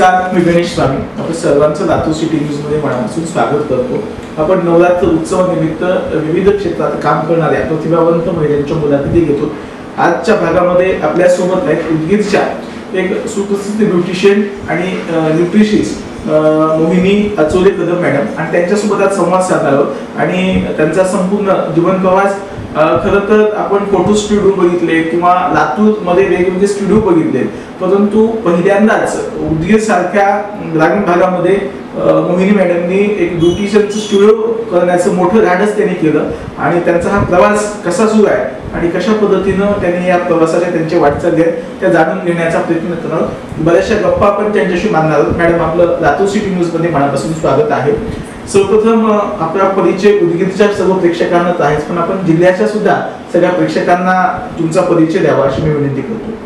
नमस्कार, मी गणेश स्वामी. आपण सर्वांचं लातूर सिटी न्यूजमध्ये मनापासून स्वागत करतो. आपण नवरात्र उत्सवानिमित्त विविध क्षेत्रात काम करणाऱ्या प्रतिभावंत महिलांच्या मुलाखती घेतो. आजच्या भागामध्ये आपल्यासोबत आहेत उदगीरच्या एक सुप्रसिद्ध ब्युटिशियन आणि न्यूट्रिशिस्ट मोहिनी अचोले कदम मॅडम, आणि त्यांच्यासोबत आज संवाद साधणार आहोत. आणि त्यांचा संपूर्ण जीवन प्रवास खरं तर आपण फोटो स्टुडिओ बघितले किंवा लातूरमध्ये वेगवेगळे स्टुडिओ बघितले, परंतु पहिल्यांदाच उदगीर सारख्या ग्रामीण भागामध्ये मोहिनी मॅडमनी एक ब्युटिशियनचं स्टुडिओ करण्याचं मोठं धाडस त्यांनी केलं. आणि त्यांचा हा प्रवास कसा सुरू आहे आणि कशा पद्धतीनं त्यांनी या प्रवासाच्या त्यांच्या वाटचाली आहेत त्या जाणून घेण्याचा प्रयत्न करणार. बऱ्याचशा गप्पा आपण त्यांच्याशी मानणार आहोत. मॅडम, आपलं लातूर सिटी न्यूजमध्ये मनापासून स्वागत आहे. सर्वप्रथम आपला परिचय उदगीरच्या सर्व प्रेक्षकांनाच आहेच, पण आपण जिल्ह्याच्या सुद्धा सगळ्या प्रेक्षकांना तुमचा परिचय द्यावा अशी मी विनंती करतो.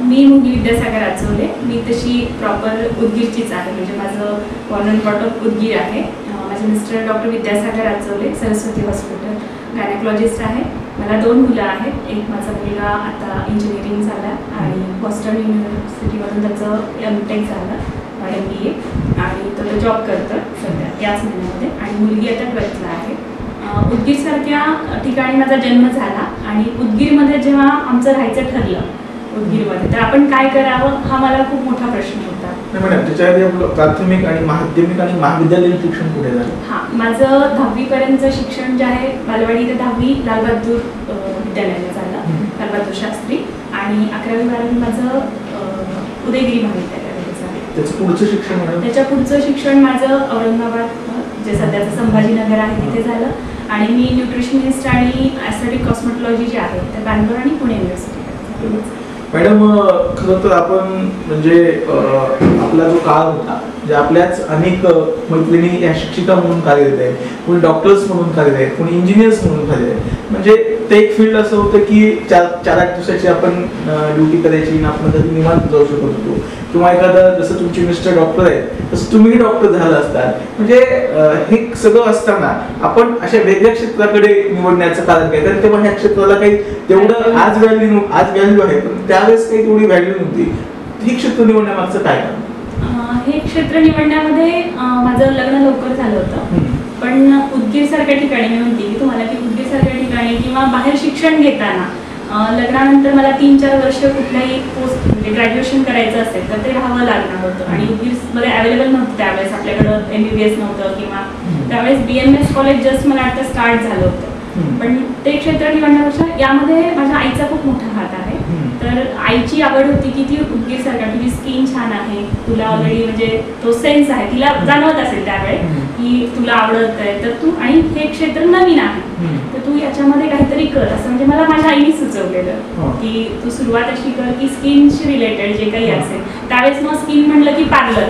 मी मुंगी विद्यासागर अचोले. मी तशी प्रॉपर उदगीरचीच आहे, म्हणजे माझं born and brought up Udgir आहे. माझे mister doctor Vidyasagar Achole, Saraswati hospital gynaecologist आहे. मला 2 मुलं आहेत. एक माझा मुलगा आता इंजिनिअरिंग झाला आणि बॉस्टन युनिव्हर्सिटीमधून त्याचं MTech झालं MBA, आणि तो जॉब करतो सध्या याच महिन्यामध्ये. आणि मुलगी आता 12th ला आहे. उदगीरसारख्या ठिकाणी माझा जन्म झाला आणि उदगीरमध्ये जेव्हा आमचं राहायचं ठरलं उदगीरमध्ये, तर आपण काय करावं हा मला खूप मोठा प्रश्न होता. मॅडम, त्याच्याआधी आपलं प्राथमिक आणि माध्यमिक आणि महाविद्यालयीन शिक्षण कुठे झालं? माझं 10वी पर्यंतचं शिक्षण जे आहे बालवाडी ते 10वी लालबहादूर विद्यालयाला झालं, लालबहादूर शास्त्री. आणि 11वी-12वी माझं उदयगिरी महाविद्यालयामध्ये झालं. त्याचं पुढचं शिक्षण? त्याच्या पुढचं शिक्षण माझं औरंगाबाद, जे सध्याचं संभाजीनगर आहे, तिथे झालं. आणि मी न्यूट्रिशनिस्ट आणि ॲस्थेटिक कॉस्मेटॉलॉजी जे आहे ते बँगलोर आणि पुणे युनिव्हर्सिटी. मॅडम, खरं तर आपण म्हणजे आपला जो काळ होता, म्हणजे आपल्याच अनेक मैत्रिणी या शिक्षिका म्हणून कार्यरत आहेत, कोणी डॉक्टर्स म्हणून कार्यरत आहेत, कोणी इंजिनियर्स म्हणून कार्यरत आहेत. म्हणजे ते एक फील्ड असं होतं की 4-8 दिवसाची आपण ड्युटी करायची आणि आपण कधी निवांत जाऊ शकत होतो. किंवा एखादं जसं तुमचे मिस्टर डॉक्टर आहेत तसं तुम्ही डॉक्टर झाला असतात. म्हणजे हे सगळं असताना आपण अशा वेगळ्या क्षेत्राकडे निवडण्याचं कारण काय? कारण तेव्हा ह्या क्षेत्राला काही तेवढं आज व्हॅल्यू आहे, पण त्यावेळेस काही तेवढी व्हॅल्यू नव्हती. ही क्षेत्र निवडण्यामागचं काय कारण? हे क्षेत्र निवडण्यामध्ये माझं लग्न लवकर झालं होतं. पण उदगीर सारख्या ठिकाणी, मी म्हणते की तुम्हाला की उदगीर सारख्या ठिकाणी किंवा बाहेर शिक्षण घेताना लग्नानंतर मला 3-4 वर्ष कुठल्याही पोस्ट म्हणजे ग्रॅज्युएशन करायचं असेल तर ते राहावं लागणार होतं. आणि उदगीरमध्ये अवेलेबल नव्हतं त्यावेळेस, आपल्याकडं MBBS नव्हतं किंवा त्यावेळेस BMS कॉलेज जस्ट मला वाटतं स्टार्ट झालं होतं. पण ते क्षेत्र निवडण्यापेक्षा यामध्ये माझ्या आईचा खूप मोठा हात आहे. तर आईची आवड होती की ती उदगीर सारख्या, तुझी स्किन छान आहे, तुला ऑलरेडी म्हणजे तो सेन्स आहे, तिला जाणवत असेल त्यावेळी की तुला आवडत आहे, तर तू, आणि हे क्षेत्र नवीन आहे तर तू याच्यामध्ये काहीतरी कर, असं म्हणजे मला माझ्या आईने सुचवलेलं की तू सुरुवात अशी कर की स्किनशी रिलेटेड जे काही असेल. त्यावेळेस मग स्किन म्हणलं की पार्लर.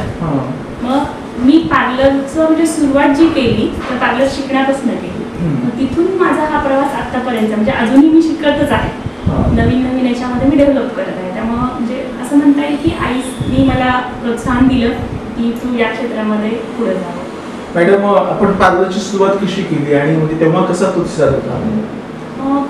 मग मी पार्लरचं म्हणजे सुरुवात जी केली तर पार्लर शिकण्यापासून केली. तिथून माझा हा प्रवास आतापर्यंत, म्हणजे अजूनही मी शिकतच आहे, नवीन याच्यामध्ये मी डेव्हलप करत आहे. त्यामुळं म्हणजे असं म्हणता येईल की आईने मला प्रोत्साहन दिलं की तू या क्षेत्रामध्ये पुढे जावं. मॅडम, आपण पार्लरची सुरुवात कशी केली आणि म्हणजे तेव्हा कसा प्रतिसाद होता?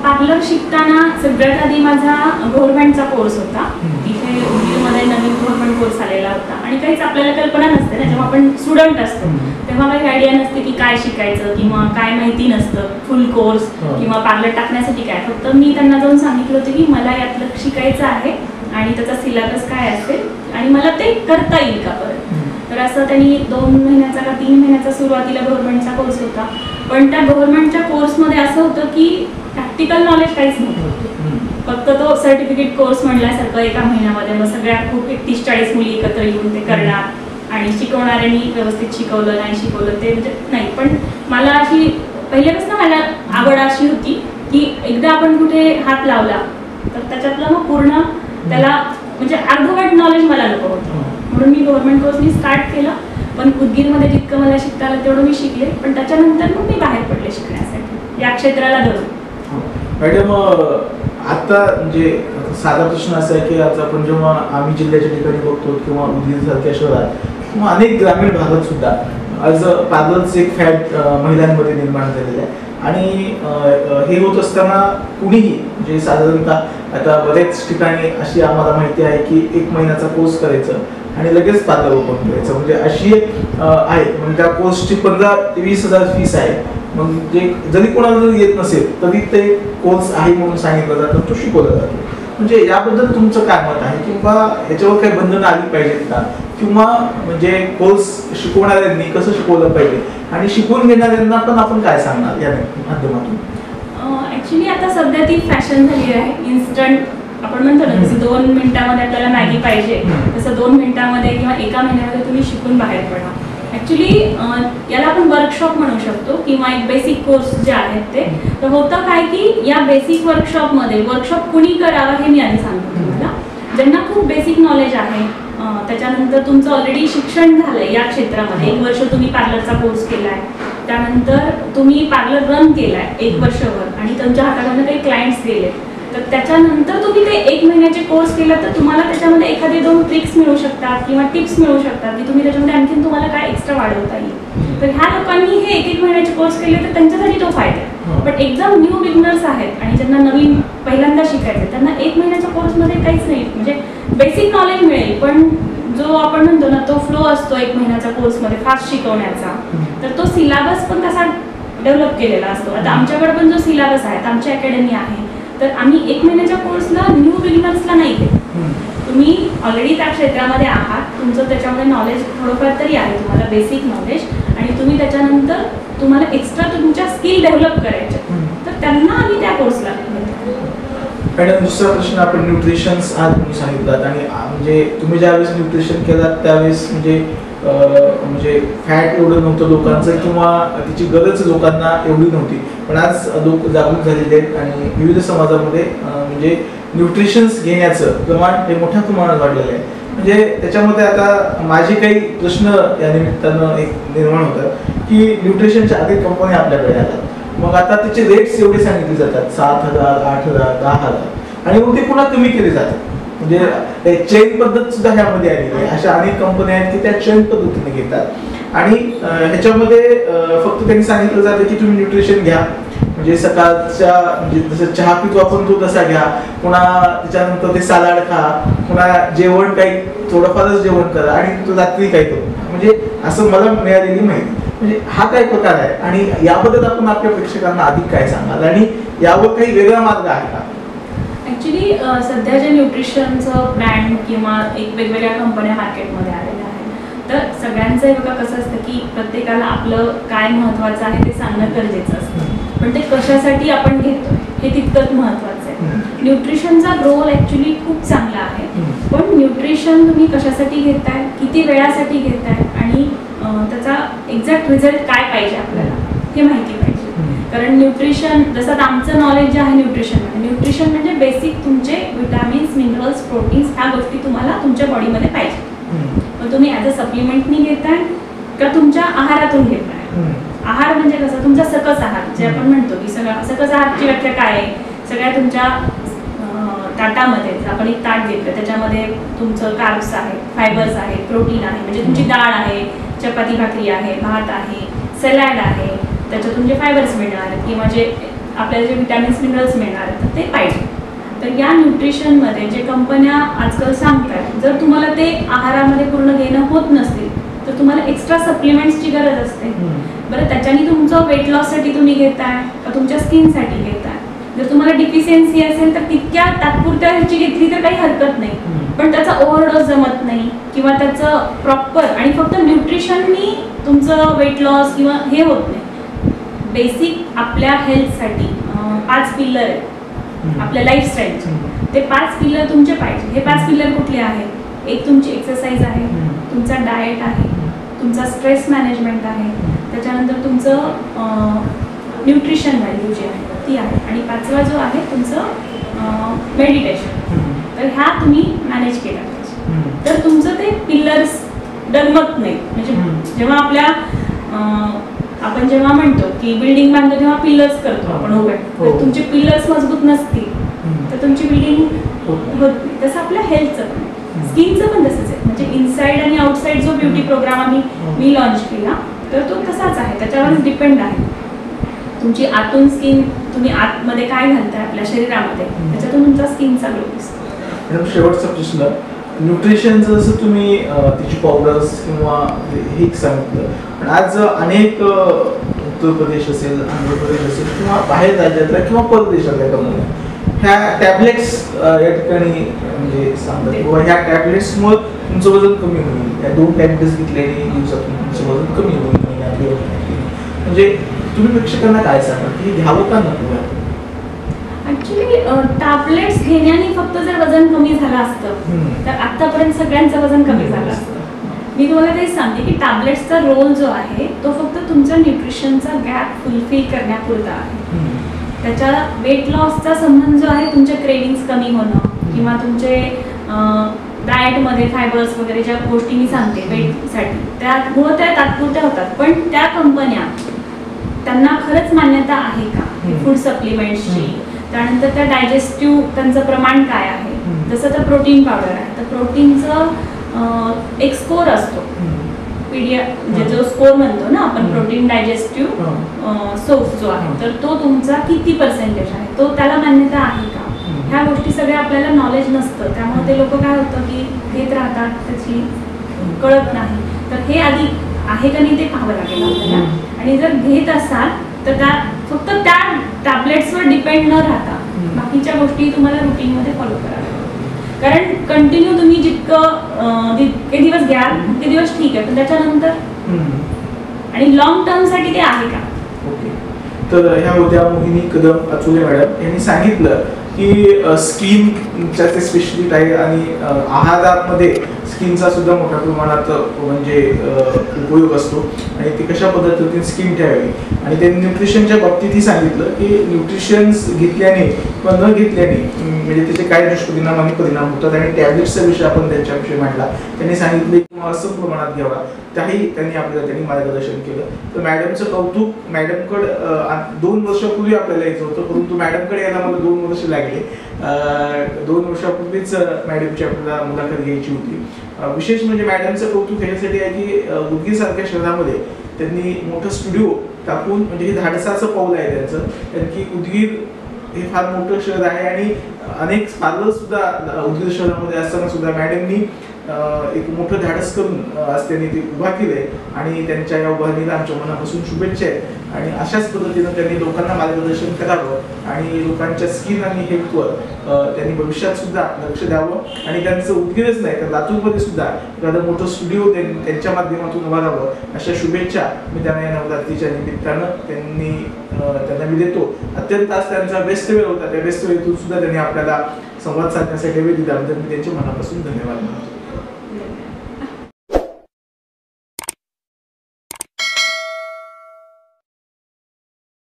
पार्लर शिकताना सगळ्यात आधी माझा गव्हर्नमेंटचा कोर्स होता. तिथे उदगीरमध्ये नवीन गव्हर्नमेंट कोर्स आलेला होता आणि काहीच आपल्याला कल्पना नसते ना, जेव्हा आपण स्टुडंट असतो तेव्हा काही आयडिया नसते की काय शिकायचं किंवा काय माहिती नसतं, फुल कोर्स किंवा पार्लर टाकण्यासाठी काय. फक्त मी त्यांना जाऊन सांगितलं होतं की मला यातलं शिकायचं आहे आणि त्याचा सिलेबस काय असेल आणि मला ते करता येईल का परत. तर असं त्यांनी 2 महिन्याचा का 3 महिन्याचा सुरुवातीला गव्हर्नमेंटचा कोर्स होता. पण त्या गव्हर्नमेंटच्या कोर्समध्ये असं होतं की प्रॅक्टिकल नॉलेज काहीच नव्हतं. फक्त तो सर्टिफिकेट कोर्स म्हणल्यासारखं एका महिन्यामध्ये मग सगळ्या खूप 30-40 मुली एकत्र येऊन ते करणार आणि शिकवणाऱ्यांनी व्यवस्थित शिकवलं नाही शिकवलं ते म्हणजे नाही. पण मला अशी पहिल्यापासून मला आवड अशी होती की एकदा आपण कुठे हात लावला तर त्याच्यातलं मग पूर्ण त्याला म्हणजे अर्धवट नॉलेज मला नको होतं. म्हणून मी गव्हर्नमेंट कोर्स मी स्टार्ट केला. पण उदगीरमध्ये जितकं मला शिकता आलं तेवढं मी शिकले. पण त्याच्यानंतर मग मी बाहेर पडले शिकण्यासाठी या क्षेत्राला धरून. मॅडम, आता म्हणजे साधा प्रश्न असा आहे की आता आपण जेव्हा आम्ही जिल्ह्याच्या ठिकाणी बघतो किंवा उदगीर सारख्या शहरात किंवा अनेक ग्रामीण भागात सुद्धा आज पार्लरचं एक फॅट महिलांमध्ये निर्माण झालेलं आहे. आणि हे होत असताना कुणीही म्हणजे साधारणतः आता बरेच ठिकाणी अशी आम्हाला माहिती आहे की 1 महिन्याचा कोर्स करायचं आणि लगेच पार्लर ओपन करायचं, म्हणजे अशी एक आहे. मग त्या कोर्सची 15 ते 20,000 फीस आहे. मग जे जरी कोणाला जर येत नसेल तरी ते कोर्स आहे म्हणून सांगितलं जातं, तो शिकवला जातो. म्हणजे याबद्दल तुमचं काय मत आहे, किंवा याच्यावर काही बंधनं आली पाहिजेत का, किंवा म्हणजे कोर्स शिकवणाऱ्यांनी कसं शिकवलं पाहिजे आणि शिकवून घेणाऱ्यांना पण आपण काय सांगणार या माध्यमातून? ऍक्च्युली आता सध्या ती फॅशन झाली आहे. इन्स्टंट आपण म्हणतो ना, जसं 2 मिनिटामध्ये आपल्याला मॅगी पाहिजे, तसं 2 मिनिटामध्ये किंवा एका महिन्यामध्ये तुम्ही शिकून बाहेर पडा. ऍक्च्युली याला आपण वर्कशॉप म्हणू शकतो किंवा एक बेसिक कोर्स जे आहेत ते. तर होतं काय की या बेसिक वर्कशॉपमध्ये वर्कशॉप कुणी करावं हे मी आधी सांगतो तुम्हाला. ज्यांना खूप बेसिक नॉलेज आहे, त्याच्यानंतर तुमचं ऑलरेडी शिक्षण झालंय या क्षेत्रामध्ये, 1 वर्ष तुम्ही पार्लरचा कोर्स केलाय, त्यानंतर तुम्ही पार्लर रन केलाय 1 वर्षभर आणि तुमच्या हातामध्ये काही क्लायंट्स गेले, तर त्याच्यानंतर तुम्ही ते 1 महिन्याचे कोर्स केला तर तुम्हाला त्याच्यामध्ये एखादे 2 ट्रिक्स मिळू शकतात किंवा टिप्स मिळू शकतात की तुम्ही त्याच्यामध्ये आणखीन तुम्हाला काय एक्स्ट्रा वाढवता येईल. तर ह्या लोकांनी हे 1-1 महिन्याचे कोर्स केले तर त्यांच्यासाठी तो फायदा आहे. बट एकदम न्यू बिगनर्स आहेत आणि ज्यांना नवीन पहिल्यांदा शिकायचं, त्यांना 1 महिन्याच्या कोर्समध्ये काहीच नाही, म्हणजे बेसिक नॉलेज मिळेल, पण जो आपण म्हणतो ना तो फ्लो असतो 1 महिन्याच्या कोर्समध्ये फास्ट शिकवण्याचा, तर तो सिलेबस पण कसा डेव्हलप केलेला असतो. आता आमच्याकडे पण जो सिलेबस आहे, आमची अकॅडमी आहे, तर आम्ही 1 महिन्याच्या कोर्सला न्यू बिगिनर्सला नाही घेत. तुम्ही ऑलरेडी त्या क्षेत्रामध्ये आहात, तुमचं त्याच्यामध्ये नॉलेज थोडंफार तरी आहे, तुम्हाला बेसिक नॉलेज, आणि तुम्ही त्याच्यानंतर तुम्हाला एक्स्ट्रा तुमच्या स्किल डेव्हलप करायचे, तर त्यांना आम्ही त्या कोर्सला घेतो. मॅडम, दुसरा प्रश्न, आपण न्यूट्रिशन्स आज तुम्ही सांगितलात आणि म्हणजे तुम्ही ज्यावेळेस न्यूट्रिशन केलात त्यावेळेस म्हणजे फॅट एवढं नव्हतं लोकांचं किंवा तिची गरज लोकांना एवढी नव्हती, पण आज लोक जागरूक झालेले आहेत आणि विविध समाजामध्ये म्हणजे न्यूट्रिशन्स घेण्याचं प्रमाण हे मोठ्या प्रमाणात वाढलेलं आहे. म्हणजे त्याच्यामध्ये आता माझे काही प्रश्न या निमित्तानं एक निर्माण होतात की न्यूट्रिशनच्या अनेक कंपन्या आपल्याकडे आल्या, मग आता त्याचे रेट्स एवढे सांगितले जातात 7,000, 8,000, 10,000 आणि मग ते पुन्हा कमी केले जातात. म्हणजे चेन पद्धत सुद्धा ह्यामध्ये आलेली आहे. अशा अनेक कंपन्या आहेत की त्या चेन पद्धतीने घेतात आणि ह्याच्यामध्ये फक्त त्यांनी सांगितलं जातं की तुम्ही न्यूट्रिशन घ्या, म्हणजे सकाळच्या म्हणजे जसं चहा पितो आपण तो तसा घ्या, पुन्हा त्याच्यानंतर ते सलाड खा, पुन्हा जेवण काही थोडंफारच जेवण करा आणि रात्री काही करू, म्हणजे असं मला मिळालेली माहिती. म्हणजे हा काय प्रकार आहे आणि याबद्दल आपण आपल्या प्रेक्षकांना अधिक काय सांगाल आणि यावर काही वेगळा मार्ग आहे का? ऍक्च्युली सध्या जे न्यूट्रिशनचं ब्रँड किंवा एक वेगवेगळ्या कंपन्या मार्केटमध्ये आलेल्या आहेत, तर सगळ्यांचं बघा कसं असतं की प्रत्येकाला आपलं काय महत्त्वाचं आहे ते सांगणं गरजेचं असतं, पण ते कशासाठी आपण घेतो हे तितकंच महत्त्वाचं आहे. न्यूट्रिशनचा रोल ॲक्च्युली खूप चांगला आहे, पण न्यूट्रिशन तुम्ही कशासाठी घेताय, किती वेळासाठी घेताय आणि त्याचा एक्झॅक्ट रिझल्ट काय पाहिजे आपल्याला हे माहिती पाहिजे. कारण न्यूट्रिशन, जसं आमचं नॉलेज जे आहे न्यूट्रिशन म्हणजे बेसिक तुमचे विटामिन्स, मिनरल्स, प्रोटीन्स ह्या गोष्टी तुम्हाला तुमच्या बॉडीमध्ये पाहिजे. मग तुम्ही ॲज अ सप्लिमेंटनी घेताय का तुमच्या आहारातून घेताय. आहार म्हणजे कसं, तुमचा सकस आहार जे आपण म्हणतो की सकस आहारची व्याख्या काय आहे, सगळ्या तुमच्या ताटामध्ये आपण एक ताट घेतलं त्याच्यामध्ये तुमचं कार्ब्स आहे, फायबर्स आहे, प्रोटीन आहे, म्हणजे तुमची डाळ आहे, चपाती भाकरी आहे, भात आहे, सॅलॅड आहे, त्याच्यातून जे फायबर्स मिळणार आहेत किंवा जे आपल्याला जे विटॅमिन्स मिनरल्स मिळणार आहेत तर ते पाहिजे. तर या न्यूट्रिशनमध्ये जे कंपन्या आजकाल सांगतात, जर तुम्हाला ते आहारामध्ये पूर्ण घेणं होत नसेल तर तुम्हाला एक्स्ट्रा सप्लिमेंट्सची गरज असते. बरं, त्याच्याने तुमचं वेट लॉससाठी तुम्ही घेताय का तुमच्या स्किनसाठी घेताय. जर तुम्हाला डिफिशियन्सी असेल तर तितक्या तात्पुरत्या ह्याची घेतली तर काही हरकत नाही, पण त्याचा ओव्हरडोस जमत नाही किंवा त्याचं प्रॉपर आणि फक्त न्यूट्रिशननी तुमचं वेट लॉस किंवा हे होत नाही. बेसिक आपल्या हेल्थसाठी 5 पिल्लर आहेत आपल्या लाईफस्टाईलचे, ते 5 पिल्लर तुमचे पाहिजे. हे 5 पिल्लर कुठले आहेत, एक तुमची एक्सरसाइज आहे, तुमचा डाएट आहे, तुमचा स्ट्रेस मॅनेजमेंट आहे, त्याच्यानंतर तुमचं न्यूट्रिशन व्हॅल्यू जी आहे ती आहे, आणि 5वा जो आहे तुमचं मेडिटेशन. तर ह्या तुम्ही मॅनेज केला पाहिजे, तर तुमचं ते पिल्लर्स डगमत नाही. म्हणजे जेव्हा आपण जेव्हा म्हणतो की बिल्डिंग बांधतो तेव्हा पिल्लर्स करतो आपण उभे, तर तुमचे पिल्लर्स मजबूत नसतील तर तुमची बिल्डिंग होत नाही. तसं आपल्या हेल्थचं पण, स्किनचं पण तसंच आहे. म्हणजे इनसाइड आणि आउटसाइड जो ब्युटी प्रोग्राम मी लॉन्च केला तर तो तसाच आहे, त्याच्यावरच डिपेंड आहे. तुमची आतून स्किन, तुम्ही आतमध्ये काय घालताय आपल्या शरीरामध्ये, त्याच्यातून तुमचा स्किनचा ग्लो दिसतो. शेवटचा प्रश्न, न्यूट्रिशनचं जसं तुम्ही तिची पावडर्स किंवा हे सांगितलं, पण आज अनेक उत्तर प्रदेश असेल, आंध्र प्रदेश असेल किंवा बाहेर राज्यातल्या किंवा परदेशातल्या कंपन्या ह्या टॅबलेट्स या ठिकाणी म्हणजे सांगतात किंवा ह्या टॅबलेट्समुळे तुमचं वजन कमी होईल, या 2 टॅबलेट्स घेतल्याने दिवसातून तुमचं वजन कमी होईल. म्हणजे तुम्ही प्रेक्षकांना काय सांगा की घ्यावं का नको? ऍक्च्युली टॅबलेट्स घेण्याने फक्त जर वजन कमी झालं असतं तर आतापर्यंत सगळ्यांचं वजन कमी झालं असतं. मी तुम्हाला तेच सांगते की टॅबलेट्सचा रोल जो आहे तो फक्त तुमचा न्यूट्रिशनचा गॅप फुलफिल करण्यापुरता आहे. त्याच्या वेट लॉसचा संबंध जो आहे तुमचे क्रेविंग्स कमी होणं किंवा तुमचे डाएटमध्ये फायबर्स वगैरे ज्या गोष्टी मी सांगते वेटसाठी त्यामुळे त्या तात्पुरत्या होतात. पण त्या कंपन्या त्यांना खरंच मान्यता आहे का फूड सप्लिमेंट्सची, त्यानंतर त्या डायजेस्टिव्ह त्यांचं प्रमाण काय आहे. जसं तर प्रोटीन पावडर आहे तर प्रोटीनचं एक स्कोर असतो म्हणजे जो स्कोर म्हणतो ना आपण प्रोटीन डायजेस्टिव्ह सोर्स जो आहे तर तो तुमचा किती पर्सेंटेज आहे तो त्याला मान्यता आहे का, ह्या गोष्टी सगळ्या आपल्याला नॉलेज नसतं. त्यामुळे ते लोक काय होतं की घेत राहतात, त्याची कळत नाही. तर हे आधी आहे का नाही ते पाहावं लागेल आपल्याला. आणि जर घेत असाल तर त्या फक्त त्या टॅबलेट्सवर डिपेंड न राहता बाकीच्या गोष्टी तुम्हाला रुटीनमध्ये फॉलो कराव्या. कारण कंटिन्यू तुम्ही जितके दिवस घ्याल तितके दिवस ठीक आहे, पण त्याच्यानंतर आणि लॉंग टर्मसाठी ते आहे का? ओके. तर ह्या होत्या मोहिनी कदम अचुले मॅडम. यांनी सांगितलं की स्किनच्या ते स्पेशलिस्ट आहे आणि आहारामध्ये स्किनचा सुद्धा मोठ्या प्रमाणात म्हणजे उपयोग असतो आणि ती कशा पद्धतीने स्किन ठेवावी. आणि त्यांनी न्यूट्रिशनच्या बाबतीतही सांगितलं की न्यूट्रिशन्स घेतल्याने किंवा न घेतल्याने म्हणजे त्याचे काय दुष्परिणाम आणि परिणाम होतात. आणि टॅबलेट्सचा विषय आपण त्यांच्याविषयी मांडला. त्यांनी सांगितले किंवा असं प्रमाणात घ्यावा त्याही त्यांनी मार्गदर्शन केलं. तर मॅडमचं कौतुक. मॅडमकडं 2 वर्षापूर्वी आपल्याला यायचं होतं, परंतु मॅडमकडे यायला मला 2 वर्ष लागले. 2 वर्षापूर्वीच मॅडमची आपल्याला मुलाखत घ्यायची होती. विशेष म्हणजे मॅडमचं कौतुक ह्यासाठी आहे की उदगीर सारख्या शहरामध्ये त्यांनी मोठं स्टुडिओ टाकून म्हणजे हे धाडसाचं पाऊल आहे त्यांचं. कारण की उदगीर हे फार मोठं शहर आहे आणि अनेक पार्लर सुद्धा उदगीर शहरामध्ये असताना सुद्धा मॅडमनी एक मोठं धाडस करून आज त्यांनी ते उभा केलंय आणि त्यांच्या या उभारणीला आमच्या मनापासून शुभेच्छा आहेत. आणि अशाच पद्धतीनं त्यांनी लोकांना मार्गदर्शन करावं आणि लोकांच्या स्किन आणि हेल्थवर त्यांनी भविष्यात सुद्धा लक्ष द्यावं. आणि त्यांचं उदगीरच नाही तर लातूरमध्ये सुद्धा एखादं मोठं स्टुडिओ त्यांच्या माध्यमातून उभा राहावं अशा शुभेच्छा मी त्यांना या नवरात्रीच्या निमित्तानं त्यांना मी देतो. अत्यंत आज त्यांचा बेस्ट वेळ होता, त्या बेस्ट वेळेतून सुद्धा त्यांनी आपल्याला संवाद साधण्यासाठी वेळ दिल्याबद्दल मी त्यांच्या मनापासून धन्यवाद मानतो.